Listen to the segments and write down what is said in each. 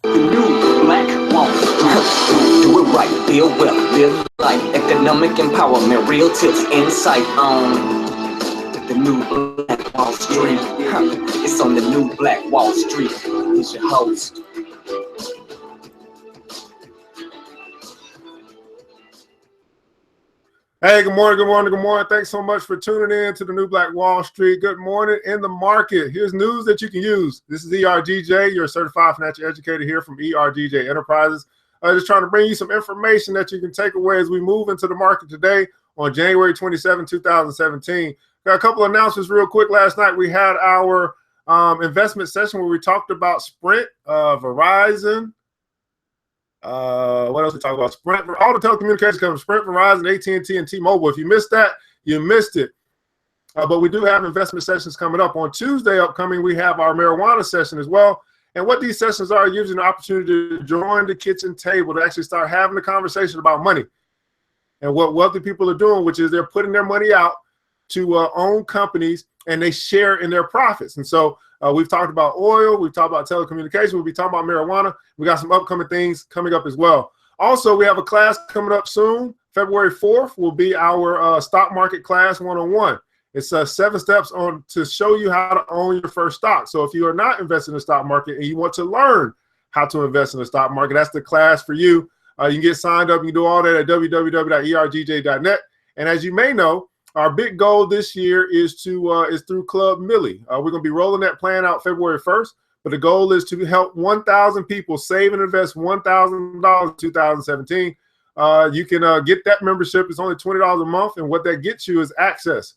The new Black Wall Street. Do it right, build wealth, live life, economic empowerment, real tips, insight on the new Black Wall Street. It's on the new Black Wall Street. It's your host. Hey, good morning, good morning, good morning. Thanks so much for tuning in to the new Black Wall Street. Good morning in the market. Here's news that you can use. This is ERGJ, your certified financial educator here from ERGJ Enterprises. Just trying to bring you some information that you can take away as we move into the market today on January 27, 2017. Got a couple of announcements real quick. Last night we had our investment session where we talked about Sprint, Verizon. What else we talk about? Sprint, all the telecommunications companies, Sprint, Verizon, AT&T, and T-Mobile. If you missed that, you missed it. But we do have investment sessions coming up. On Tuesday upcoming, we have our marijuana session as well. And what these sessions are, gives you an opportunity to join the kitchen table to actually start having a conversation about money and what wealthy people are doing, which is they're putting their money out to own companies and they share in their profits. And so we've talked about oil, we've talked about telecommunications, we'll be talking about marijuana. We got some upcoming things coming up as well. Also, we have a class coming up soon. February 4th will be our stock market class 101. It's 7 steps on to show you how to own your first stock. So if you are not investing in the stock market and you want to learn how to invest in the stock market, that's the class for you. You can get signed up. You can do all that at www.ergj.net. And as you may know, our big goal this year is through Club Millie. We're going to be rolling that plan out February 1st, but the goal is to help 1,000 people save and invest $1,000 in 2017. You can get that membership. It's only $20 a month, and what that gets you is access.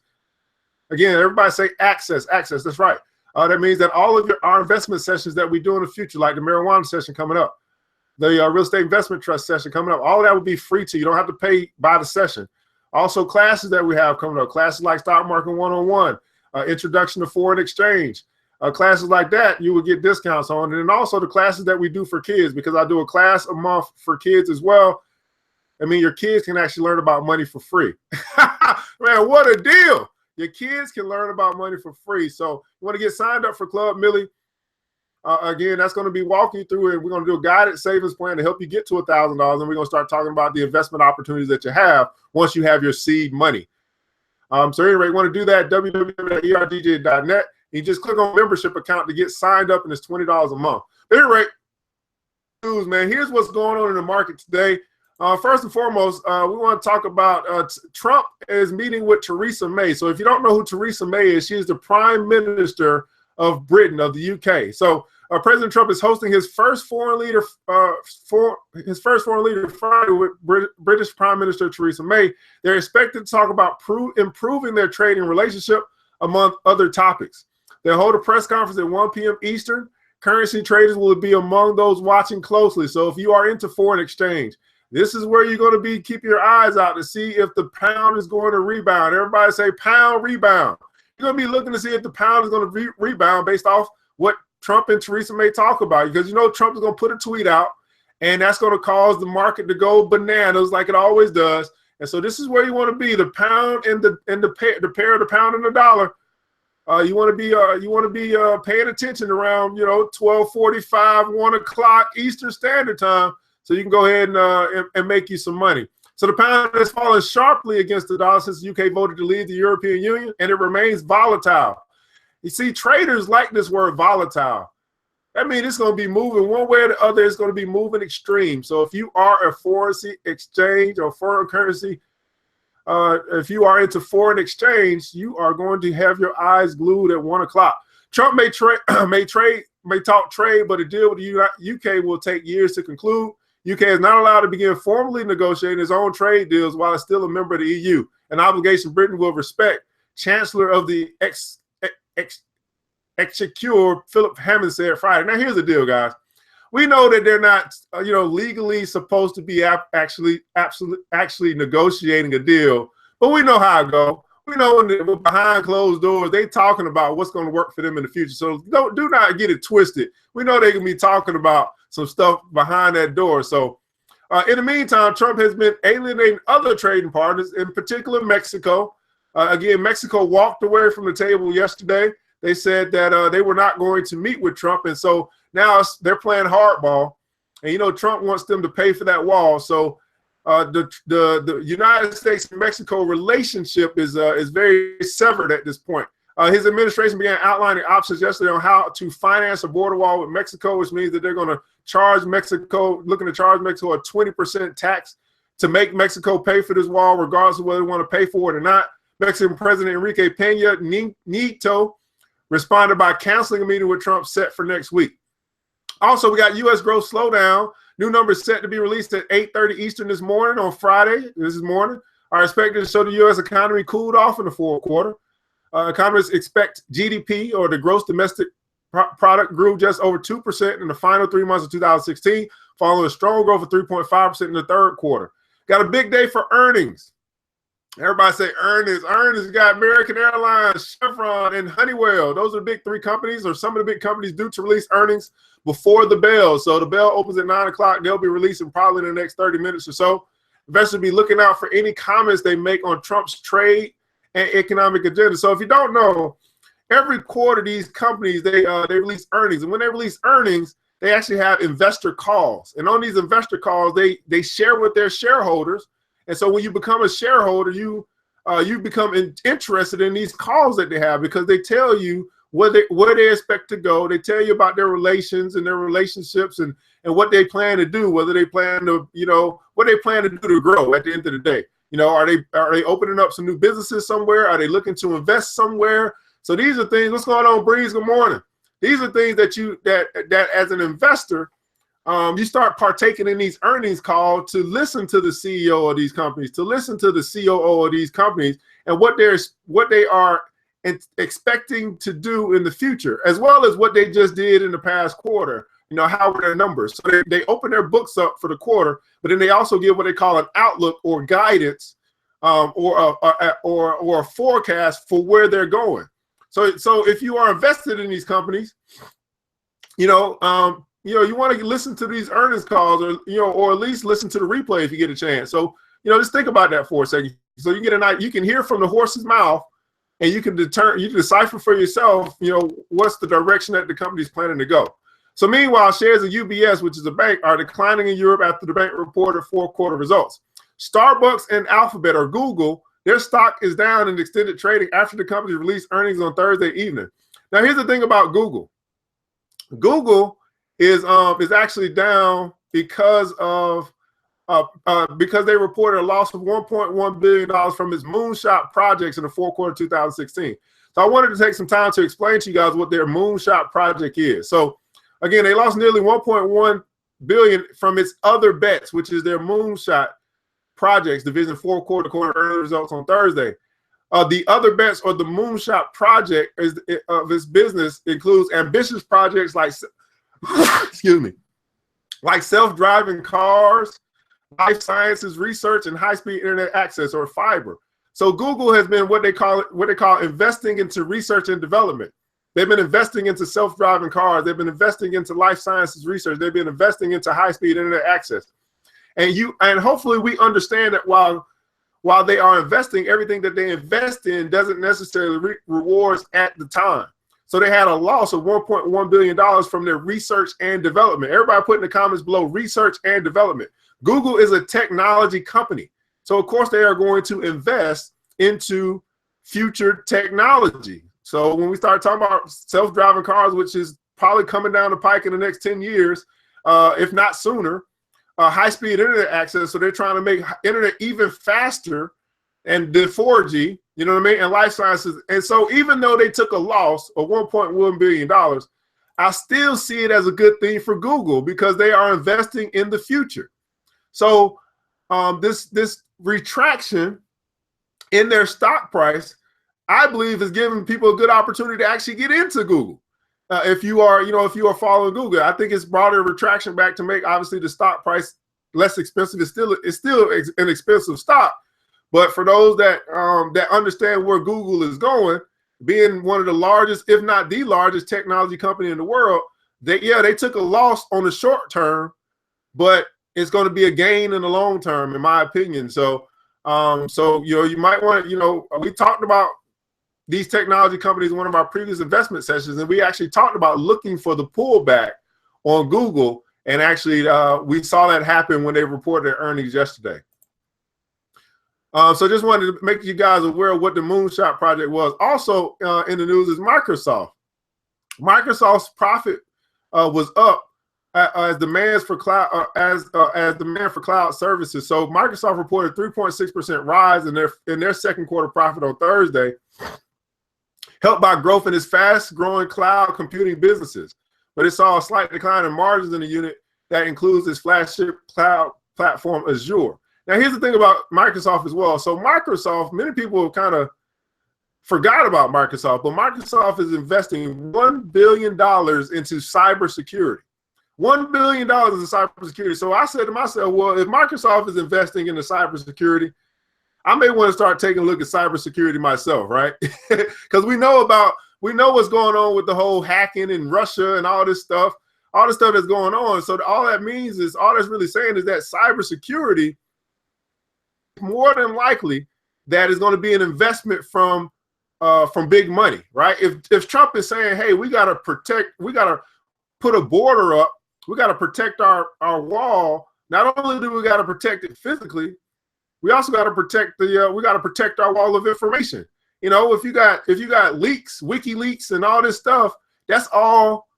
Again, everybody say access, access. That's right. That means that all of our investment sessions that we do in the future, like the marijuana session coming up, the real estate investment trust session coming up, all of that will be free to you. You don't have to pay by the session. Also, classes that we have coming up, classes like Stock Market 101, Introduction to Foreign Exchange, classes like that, you will get discounts on. And then also the classes that we do for kids, because I do a class a month for kids as well. I mean, your kids can actually learn about money for free. Man, what a deal. Your kids can learn about money for free. So you want to get signed up for Club Millie. Again, that's going to be walking you through it. We're going to do a guided savings plan to help you get to $1,000. And we're going to start talking about the investment opportunities that you have once you have your seed money. So anyway, you want to do that, www.ergj.net. You just click on membership account to get signed up, and it's $20 a month. But anyway, news, man, here's what's going on in the market today. First and foremost, we want to talk about Trump is meeting with Theresa May. So if you don't know who Theresa May is, she is the Prime Minister of Britain, of the UK. So President Trump is hosting his first foreign leader Friday with British Prime Minister Theresa May. They're expected to talk about improving their trading relationship, among other topics. They'll hold a press conference at 1 p.m. Eastern. Currency traders will be among those watching closely. So if you are into foreign exchange, this is where you're going to be keeping your eyes out to see if the pound is going to rebound. Everybody say pound rebound. You're going to be looking to see if the pound is going to rebound based off what Trump and Theresa May talk about. Because you know Trump is going to put a tweet out, and that's going to cause the market to go bananas like it always does. And so this is where you want to be: the pound and the pair of the pound and the dollar. You want to be paying attention around 12:45, 1 o'clock Eastern Standard Time, so you can go ahead and make you some money. So the pound has fallen sharply against the dollar since the UK voted to leave the European Union, and it remains volatile. You see, traders like this word volatile. That means it's going to be moving one way or the other. It's going to be moving extreme. So if you are a foreign exchange or foreign currency, if you are into foreign exchange, you are going to have your eyes glued at 1 o'clock. Trump may talk trade, but a deal with the UK will take years to conclude. UK is not allowed to begin formally negotiating its own trade deals while it's still a member of the EU, an obligation Britain will respect. Chancellor of the Exchequer, Philip Hammond, said Friday. Now, here's the deal, guys. We know that they're not, legally supposed to be actually negotiating a deal, but we know how it goes. We know when behind closed doors, they talking about what's going to work for them in the future. So do not get it twisted. We know they can be talking about some stuff behind that door. So in the meantime, Trump has been alienating other trading partners, in particular Mexico. Again, Mexico walked away from the table yesterday. They said that they were not going to meet with Trump. And so now they're playing hardball. And, Trump wants them to pay for that wall. So the United States and Mexico relationship is very severed at this point. His administration began outlining options yesterday on how to finance a border wall with Mexico, which means that they're going to looking to charge Mexico a 20% tax to make Mexico pay for this wall, regardless of whether they want to pay for it or not. Mexican President Enrique Peña Nieto responded by canceling a meeting with Trump set for next week. Also, we got U.S. growth slowdown. New numbers set to be released at 8:30 Eastern this morning on Friday. Are expected to show the U.S. economy cooled off in the fourth quarter. Economists expect GDP, or the gross domestic product, grew just over 2% in the final 3 months of 2016, following a strong growth of 3.5% in the third quarter. Got a big day for earnings. Everybody say earnings. Earnings got American Airlines, Chevron, and Honeywell. Those are the big three companies, or some of the big companies due to release earnings before the bell. So the bell opens at 9 o'clock. They'll be releasing probably in the next 30 minutes or so. Investors will be looking out for any comments they make on Trump's trade and economic agenda. So if you don't know, every quarter these companies, they release earnings. And when they release earnings, they actually have investor calls. And on these investor calls, they share with their shareholders. And so when you become a shareholder, you become interested in these calls that they have, because they tell you where they expect to go. They tell you about their relations and their relationships and what they plan to do, whether they plan to, what they plan to do to grow at the end of the day. Are they opening up some new businesses somewhere? Are they looking to invest somewhere? So these are things. What's going on, Breeze? Good morning. These are things that as an investor, you start partaking in these earnings calls to listen to the CEO of these companies, to listen to the COO of these companies, and what they are expecting to do in the future, as well as what they just did in the past quarter. How were their numbers? So they open their books up for the quarter, but then they also give what they call an outlook or guidance, or a forecast for where they're going. So if you are invested in these companies, you want to listen to these earnings calls, or at least listen to the replay if you get a chance. So just think about that for a second. So you can hear from the horse's mouth, and you can decipher for yourself, what's the direction that the company's planning to go. So meanwhile, shares of UBS, which is a bank, are declining in Europe after the bank reported fourth quarter results. Starbucks and Alphabet, or Google, their stock is down in extended trading after the company released earnings on Thursday evening. Now, here's the thing about Google. Google is actually down because they reported a loss of $1.1 billion from its moonshot projects in the fourth quarter of 2016. So I wanted to take some time to explain to you guys what their moonshot project is. So again, they lost nearly $1.1 billion from its other bets, which is their moonshot projects division, fourth quarter earnings results on Thursday. The other bets, or the moonshot project of its business, includes ambitious projects like like self-driving cars, life sciences research, and high-speed internet access, or fiber. So Google has been what they call investing into research and development. They've been investing into self-driving cars. They've been investing into life sciences research. They've been investing into high-speed internet access. And hopefully we understand that while they are investing, everything that they invest in doesn't necessarily reap rewards at the time. So they had a loss of $1.1 billion from their research and development. Everybody put in the comments below, research and development. Google is a technology company. So of course they are going to invest into future technology. So when we start talking about self-driving cars, which is probably coming down the pike in the next 10 years, if not sooner, high-speed internet access. So they're trying to make internet even faster, and the 4G, and life sciences. And so even though they took a loss of $1.1 billion, I still see it as a good thing for Google, because they are investing in the future. So this retraction in their stock price, I believe, is giving people a good opportunity to actually get into Google. If you are following Google, I think it's brought a retraction back to make, obviously, the stock price less expensive. It's still an expensive stock, but for those that understand where Google is going, being one of the largest, if not the largest, technology company in the world, they took a loss on the short term, but it's going to be a gain in the long term, in my opinion. So you might want to, we talked about these technology companies in one of our previous investment sessions, and we actually talked about looking for the pullback on Google And actually, we saw that happen when they reported their earnings yesterday. So just wanted to make you guys aware of what the Moonshot project was. Also in the news is Microsoft. Microsoft's profit was up as demand for cloud demand for cloud services. So Microsoft reported 3.6% rise in their second quarter profit on Thursday, helped by growth in its fast-growing cloud computing businesses. But it saw a slight decline in margins in the unit that includes its flagship cloud platform, Azure. Now, here's the thing about Microsoft as well. So Microsoft, many people have kind of forgot about Microsoft, but Microsoft is investing $1 billion into cybersecurity. $1 billion into cybersecurity. So I said to myself, well, if Microsoft is investing into cybersecurity, I may want to start taking a look at cybersecurity myself, right? Because we know what's going on with the whole hacking in Russia and all this stuff that's going on. So all that means is, all that's really saying is that cybersecurity, more than likely, that is going to be an investment from big money, right? If Trump is saying, hey, we got to put a border up, we got to protect our wall. Not only do we got to protect it physically, we also got to protect our wall of information. You know, if you got leaks, WikiLeaks, and all this stuff, that's all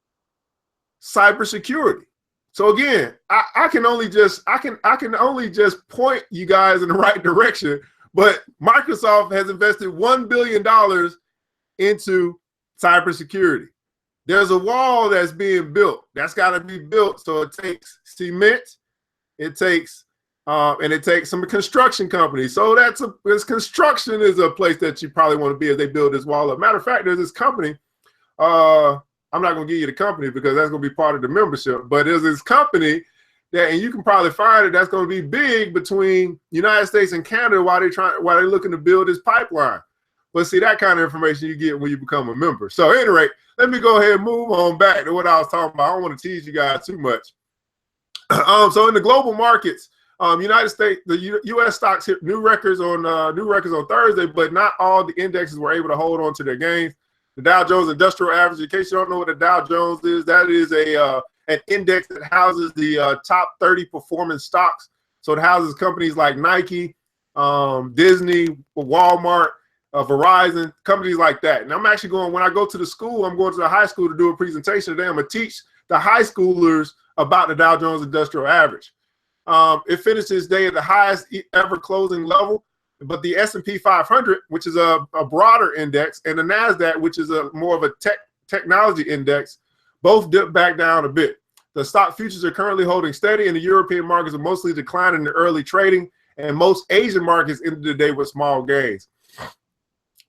cybersecurity. So again, I can only just point you guys in the right direction. But Microsoft has invested $1 billion into cybersecurity. There's a wall that's being built. That's got to be built. So it takes cement, it takes some construction companies. So this construction is a place that you probably want to be as they build this wall up. Matter of fact, there's this company. I'm not going to give you the company because that's going to be part of the membership. But there's this company that, and you can probably find it, that's going to be big between United States and Canada while they're looking to build this pipeline. But see, that kind of information you get when you become a member. So at any rate, let me go ahead and move on back to what I was talking about. I don't want to tease you guys too much. So in the global markets, United States, the U.S. stocks hit new records on Thursday, but not all the indexes were able to hold on to their gains. The Dow Jones Industrial Average, in case you don't know what the Dow Jones is, that is an index that houses the top 30 performing stocks. So it houses companies like Nike, Disney, Walmart, Verizon, companies like that. And I'm actually going, when I go to the school, I'm going to the high school to do a presentation today. I'm going to teach the high schoolers about the Dow Jones Industrial Average. It finished its day at the highest ever closing level, but the S&P 500, which is a broader index, and the NASDAQ, which is more of a technology index, both dipped back down a bit. The stock futures are currently holding steady, and the European markets are mostly declining in the early trading, and most Asian markets ended the day with small gains.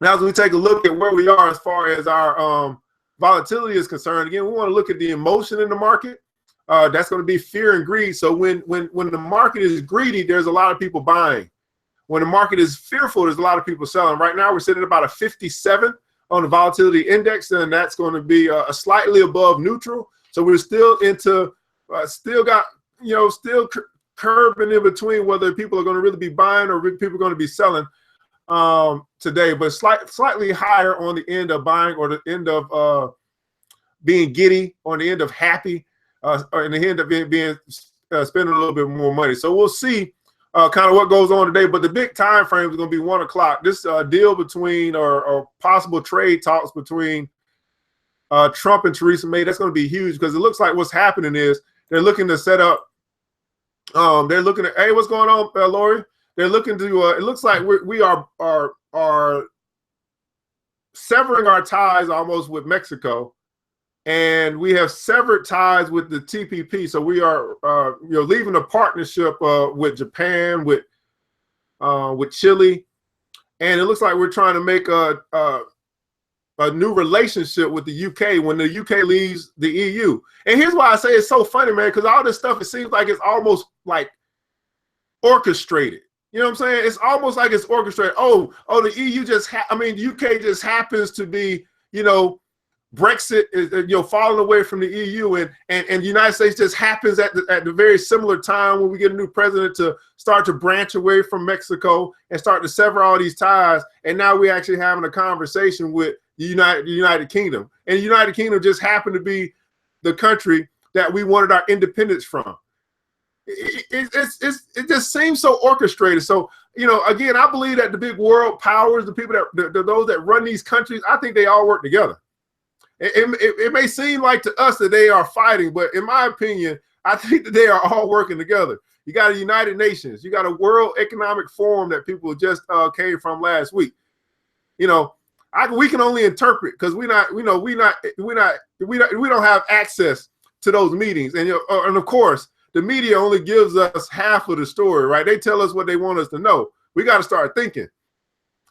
Now, as we take a look at where we are as far as our volatility is concerned, again, we want to look at the emotion in the market. That's going to be fear and greed. So when the market is greedy, there's a lot of people buying. When the market is fearful, there's a lot of people selling. Right now, we're sitting at about a 57 on the volatility index, and that's going to be a slightly above neutral. So we're still curbing in between whether people are going to really be buying or people are going to be selling today, but slightly higher on the end of buying or the end of being giddy, on the end of happy, or in the end of being spending a little bit more money. So we'll see kind of what goes on today, but the big time frame is going to be 1 o'clock. This deal between or possible trade talks between Trump and Theresa May, that's going to be huge because it looks like what's happening is they're looking to set up. They're looking at, hey, what's going on, Lori? They're looking to. It looks like we are severing our ties almost with Mexico, and we have severed ties with the TPP. So we are leaving a partnership with Japan, with Chile, and it looks like we're trying to make a new relationship with the UK when the UK leaves the EU. And here's why I say it's so funny, man, because all this stuff, it seems like it's almost like orchestrated. You know what I'm saying? It's almost like it's orchestrated. Oh, the EU the UK just happens to be, Brexit is, falling away from the EU, and the United States just happens at the very similar time when we get a new president to start to branch away from Mexico and start to sever all these ties. And now we're actually having a conversation with the United Kingdom. And the United Kingdom just happened to be the country that we wanted our independence from. It just seems so orchestrated. So, you know, again, I believe that the big world powers, the people that those that run these countries, I think they all work together. It may seem like to us that they are fighting, but in my opinion, I think that they are all working together. You got a United Nations, you got a World Economic Forum that people just came from last week. You know, we can only interpret because we don't have access to those meetings, and and of course, the media only gives us half of the story, right? They tell us what they want us to know. We got to start thinking,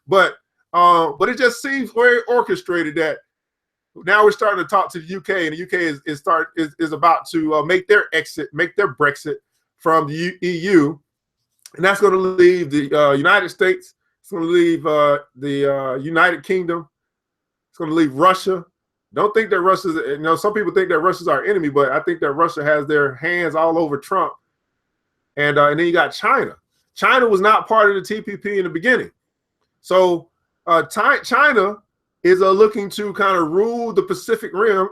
but it just seems very orchestrated that now we're starting to talk to the UK, and the UK is about to make their exit, make their Brexit from the EU, and that's going to leave the United States. It's going to leave the United Kingdom. It's going to leave Russia. Don't think that Russia's, you know, some people think that Russia's our enemy, but I think that Russia has their hands all over Trump. And then you got China. China was not part of the TPP in the beginning. So China is looking to kind of rule the Pacific Rim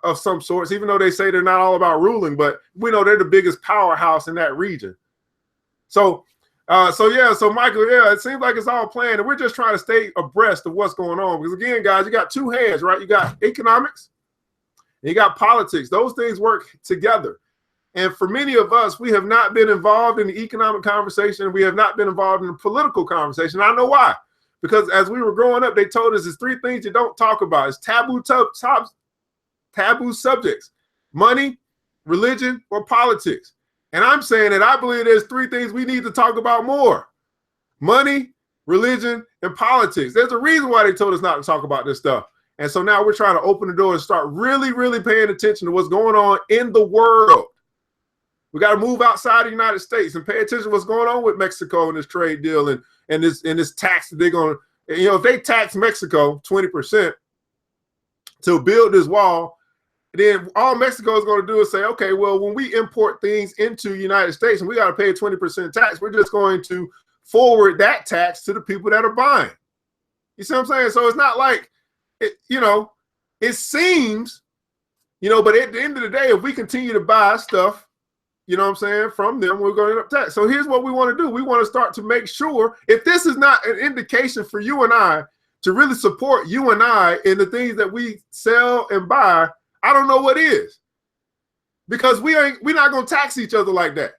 of some sorts, even though they say they're not all about ruling, but we know they're the biggest powerhouse in that region. So Michael, yeah, it seems like it's all planned, and we're just trying to stay abreast of what's going on. Because again, guys, you got two hands, right? You got economics and you got politics. Those things work together. And for many of us, we have not been involved in the economic conversation. We have not been involved in the political conversation. I know why. Because as we were growing up, they told us there's three things you don't talk about. It's taboo subjects: money, religion, or politics. And I'm saying that I believe there's three things we need to talk about more: money, religion, and politics. There's a reason why they told us not to talk about this stuff. And so now we're trying to open the door and start really, really paying attention to what's going on in the world. We got to move outside the United States and pay attention to what's going on with Mexico and this trade deal and this tax that they're going to, you know, if they tax Mexico 20% to build this wall, then all Mexico is going to do is say, okay, well, when we import things into the United States and we got to pay a 20% tax, we're just going to forward that tax to the people that are buying. You see what I'm saying? So it's not like, it seems, but at the end of the day, if we continue to buy stuff, you know what I'm saying, from them, we're going to end up tax. So here's what we want to do. We want to start to make sure, if this is not an indication for you and I to really support you and I in the things that we sell and buy, I don't know what is, because we're not going to tax each other like that.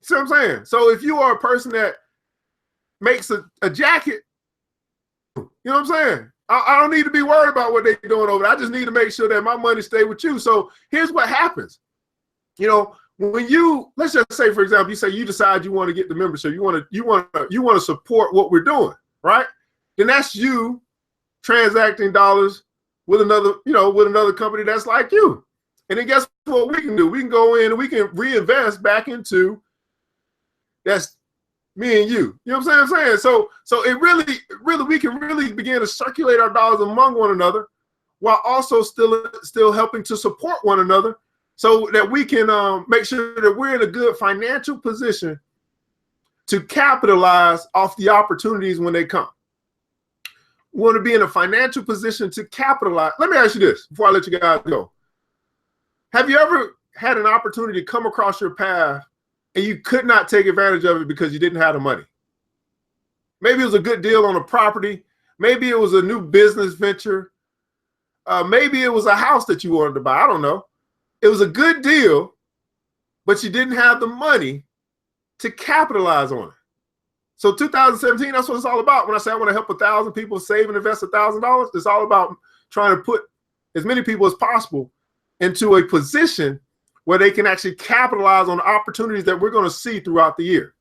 See what I'm saying? So if you are a person that makes a jacket, you know what I'm saying? I don't need to be worried about what they're doing over there. I just need to make sure that my money stay with you. So here's what happens. When let's just say, for example, you decide you want to get the membership, you want to support what we're doing, right? Then that's you transacting dollars with another company that's like you. And then guess what we can do? We can go in and we can reinvest back into that's me and you. You know what I'm saying? So it really, we can really begin to circulate our dollars among one another while also still helping to support one another, so that we can make sure that we're in a good financial position to capitalize off the opportunities when they come. We want to be in a financial position to capitalize. Let me ask you this before I let you guys go. Have you ever had an opportunity to come across your path and you could not take advantage of it because you didn't have the money? Maybe it was a good deal on a property. Maybe it was a new business venture. Maybe it was a house that you wanted to buy. I don't know. It was a good deal, but you didn't have the money to capitalize on it. So 2017, that's what it's all about. When I say I want to help 1,000 people save and invest $1,000, it's all about trying to put as many people as possible into a position where they can actually capitalize on the opportunities that we're going to see throughout the year.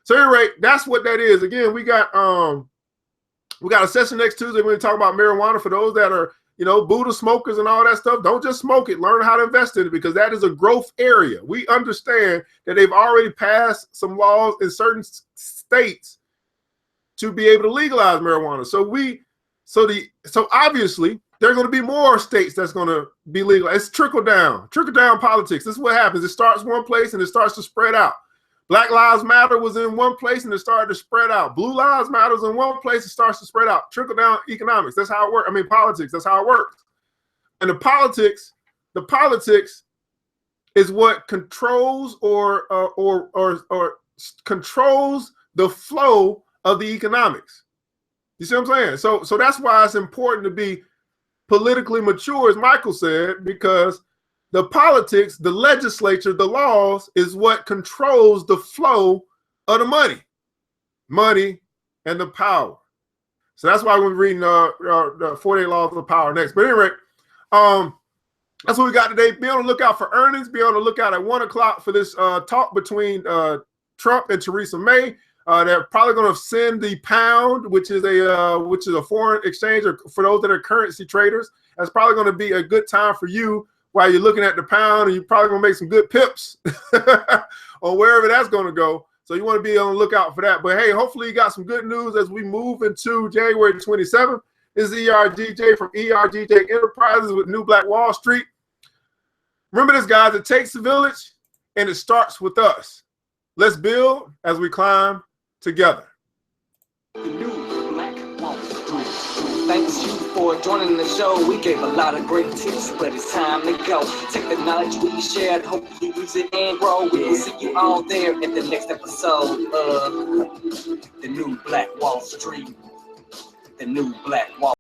So anyway, that's what that is. Again, we got a session next Tuesday. We're going to talk about marijuana for those that are, Buddha smokers and all that stuff. Don't just smoke it. Learn how to invest in it, because that is a growth area. We understand that they've already passed some laws in certain states to be able to legalize marijuana. So obviously there are going to be more states that's going to be legal. It's trickle down politics. This is what happens. It starts one place and it starts to spread out. Black Lives Matter was in one place and it started to spread out. Blue Lives Matter was in one place, it starts to spread out. Trickle down economics. That's how it works. Politics. That's how it works. And the politics is what controls or controls the flow of the economics. You see what I'm saying? So that's why it's important to be politically mature, as Michael said, because the politics, the legislature, the laws is what controls the flow of the money and the power. So that's why we're reading the 48 Laws of Power next. But anyway, that's what we got today. Be on the lookout for earnings. Be on the lookout at 1 o'clock for this talk between Trump and Theresa May. They're probably going to send the pound, which is a foreign exchange, or for those that are currency traders. That's probably going to be a good time for you while you're looking at the pound, and you're probably going to make some good pips on wherever that's going to go. So you want to be on the lookout for that. But hey, hopefully you got some good news as we move into January 27th. This is ERGJ from ERGJ Enterprises with New Black Wall Street. Remember this, guys. It takes a village, and it starts with us. Let's build as we climb together. Thanks you for joining the show. We gave a lot of great tips, but it's time to go. Take the knowledge we shared, hope you use it and grow. We'll see you all there at the next episode of The New Black Wall Street. The New Black Wall